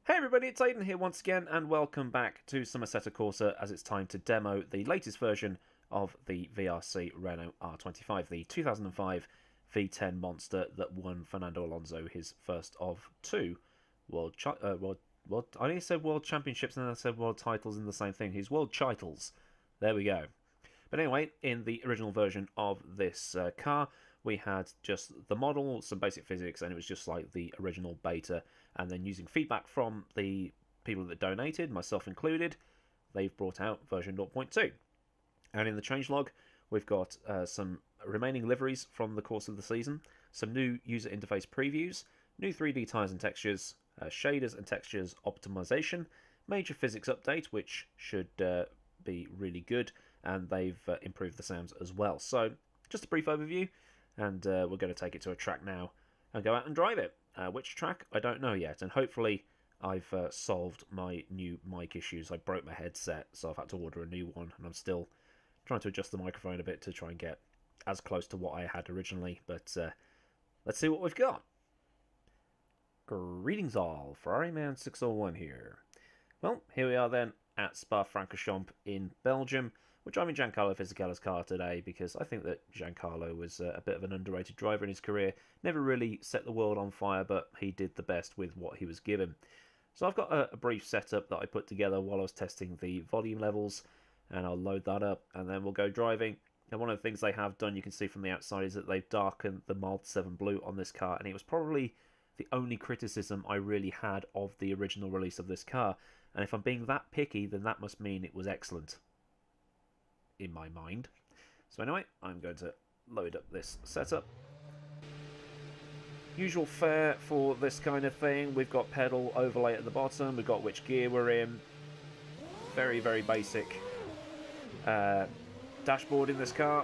Hey everybody, it's Aidan here once again, and welcome back to some Assetto Corsa as it's time to demo the latest version of the VRC Renault R25, the 2005 V10 monster that won Fernando Alonso his first of two I only said world championships and then I said world titles in the same thing. His world titles. There we go. But anyway, in the original version of this car, we had just the model, some basic physics, and it was just like the original beta. And then using feedback from the people that donated, myself included, they've brought out version 0.2. And in the changelog, we've got some remaining liveries from the course of the season, some new user interface previews, new 3D tyres and textures, shaders and textures optimization, major physics update, which should be really good, and they've improved the sounds as well. So, just a brief overview, and we're going to take it to a track now and go out and drive it. Which track? I don't know yet, and hopefully I've solved my new mic issues. I broke my headset, so I've had to order a new one, and I'm still trying to adjust the microphone a bit to try and get as close to what I had originally, but let's see what we've got. Greetings all, Ferrari-Man 601 here. Well, here we are then at Spa-Francorchamps in Belgium. We're driving Giancarlo Fisichella's car today because I think that Giancarlo was a bit of an underrated driver in his career. Never really set the world on fire, but he did the best with what he was given. So I've got a brief setup that I put together while I was testing the volume levels, and I'll load that up and then we'll go driving. And one of the things they have done, you can see from the outside, is that they've darkened the Mild 7 Blue on this car, and it was probably the only criticism I really had of the original release of this car. And if I'm being that picky, then that must mean it was excellent in my mind. So anyway, I'm going to load up this setup. Usual fare for this kind of thing. We've got pedal overlay at the bottom. We've got which gear we're in. Very, very basic dashboard in this car.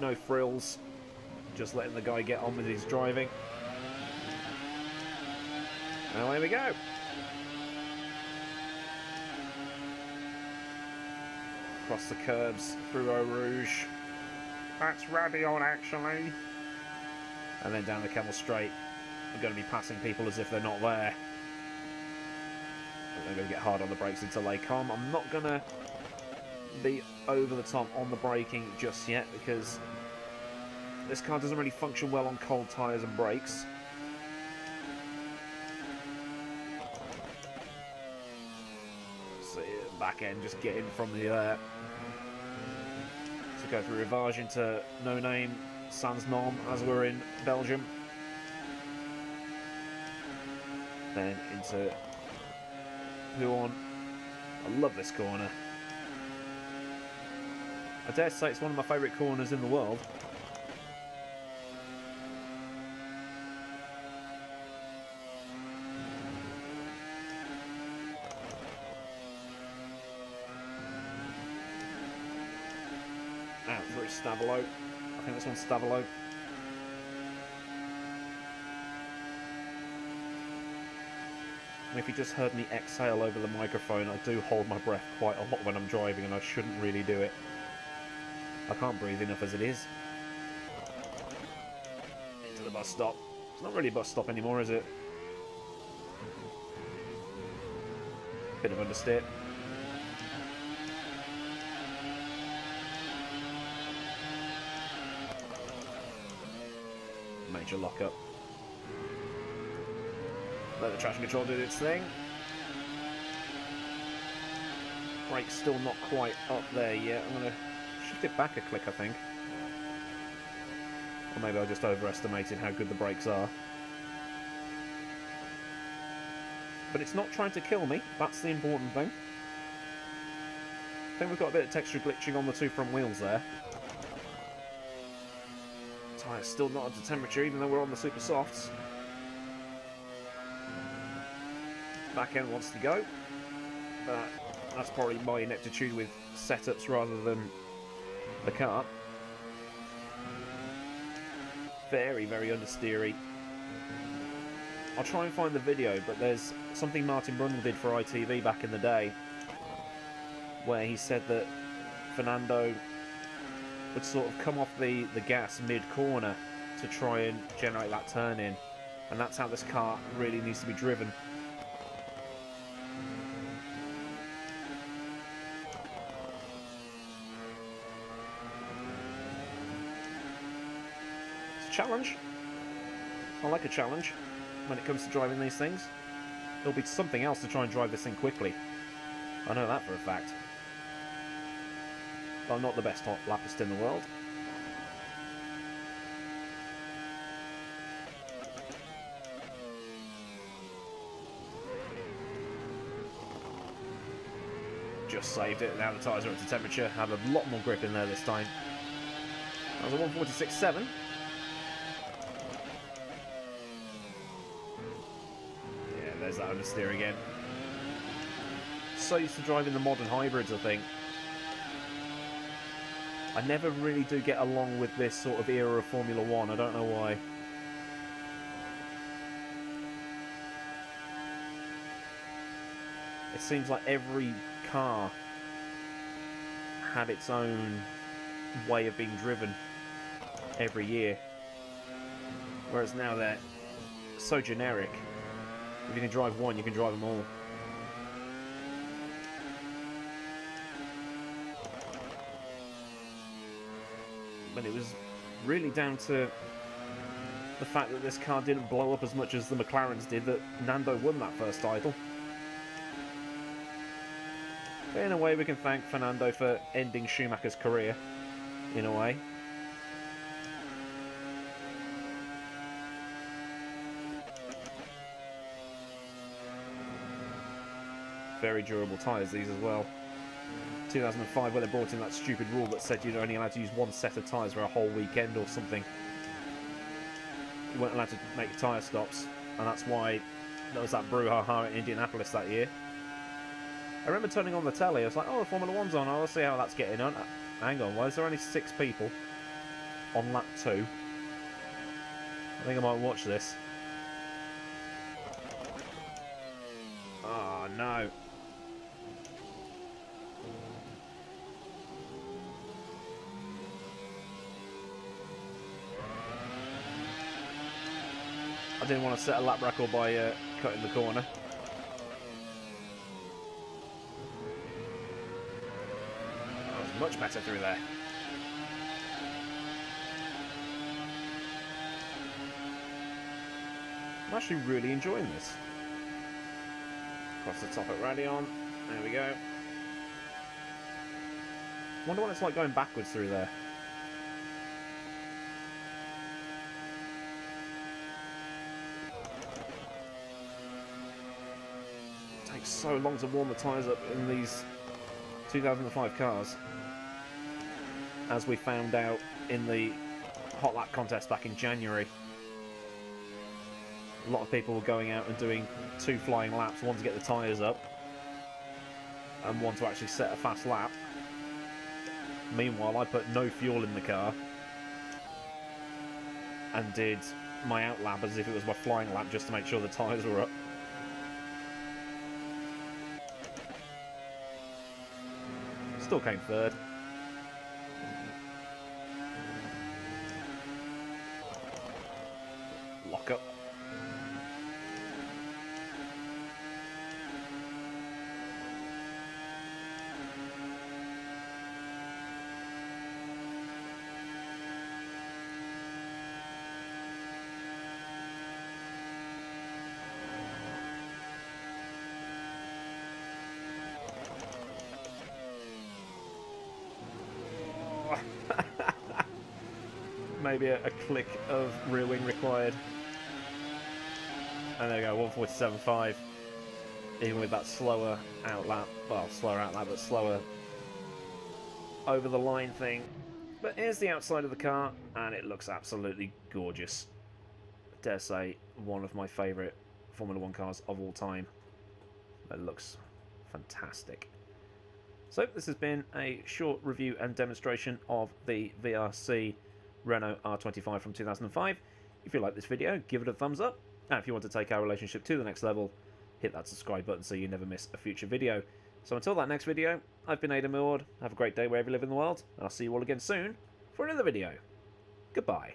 No frills. Just letting the guy get on with his driving. And away we go. Across the curbs, through Eau Rouge. That's Radion, actually. And then down the Camel Straight. I'm going to be passing people as if they're not there. I'm going to get hard on the brakes until they come. I'm not going to be over the top on the braking just yet because this car doesn't really function well on cold tyres and brakes. Back end just getting from the to go through Rivage into No Name Sans Nom as we're in Belgium, then into Huon. I love this corner. I dare say it's one of my favourite corners in the world. Out through Stavolo. I think this one's Stavolo. And if you just heard me exhale over the microphone, I do hold my breath quite a lot when I'm driving, and I shouldn't really do it. I can't breathe enough as it is. Into the bus stop. It's not really a bus stop anymore, is it? Bit of understeer. Major lockup. Let the traction control do its thing. Brake's still not quite up there yet. I'm going to shift it back a click, I think. Or maybe I just overestimated how good the brakes are. But it's not trying to kill me. That's the important thing. I think we've got a bit of texture glitching on the two front wheels there. Tyre's still not up to temperature, even though we're on the super softs. Back end wants to go, but that's probably my ineptitude with setups rather than the car. Very, very understeery. I'll try and find the video, but there's something Martin Brundle did for ITV back in the day, where he said that Fernando would sort of come off the gas mid-corner to try and generate that turn in, and that's how this car really needs to be driven. challenge. I like a challenge when it comes to driving these things. It'll be something else to try and drive this thing quickly. I know that for a fact. But I'm not the best hot lapist in the world. Just saved it. Now the tyres are up to temperature. Have a lot more grip in there this time. That was a 146.7. Yeah, there's that understeer again. So used to driving the modern hybrids, I think. I never really do get along with this sort of era of Formula 1. I don't know why. It seems like every car had its own way of being driven every year, whereas now they're so generic. If you can drive one, you can drive them all. But it was really down to the fact that this car didn't blow up as much as the McLarens did that Nando won that first title. But in a way, we can thank Fernando for ending Schumacher's career, in a way. Very durable tyres, these as well. 2005, when they brought in that stupid rule that said you're only allowed to use one set of tyres for a whole weekend or something. You weren't allowed to make tyre stops, and that's why there was that brouhaha in Indianapolis that year. I remember turning on the telly, I was like, oh, Formula 1's on, I'll see how that's getting on. Hang on, why is there only 6 people on lap 2? I think I might watch this. Oh, no. I didn't want to set a lap record by cutting the corner. Much better through there. I'm actually really enjoying this. Across the top at Radion. There we go. Wonder what it's like going backwards through there. It takes so long to warm the tyres up in these 2005 cars. As we found out in the Hotlap Contest back in January. A lot of people were going out and doing 2 flying laps, one to get the tyres up and one to actually set a fast lap. Meanwhile, I put no fuel in the car and did my out lap as if it was my flying lap just to make sure the tyres were up. Still came third. Lock up. Maybe a click of rear wing required. And there we go, 147.5. Even with that slower outlap, well, slower outlap, but slower over the line thing. But here's the outside of the car, and it looks absolutely gorgeous. I dare say, one of my favourite Formula 1 cars of all time. It looks fantastic. So this has been a short review and demonstration of the VRC Renault R25 from 2005. If you like this video, give it a thumbs up. And if you want to take our relationship to the next level, hit that subscribe button so you never miss a future video. So until that next video, I've been Aidan Millward. Have a great day wherever you live in the world, and I'll see you all again soon for another video. Goodbye.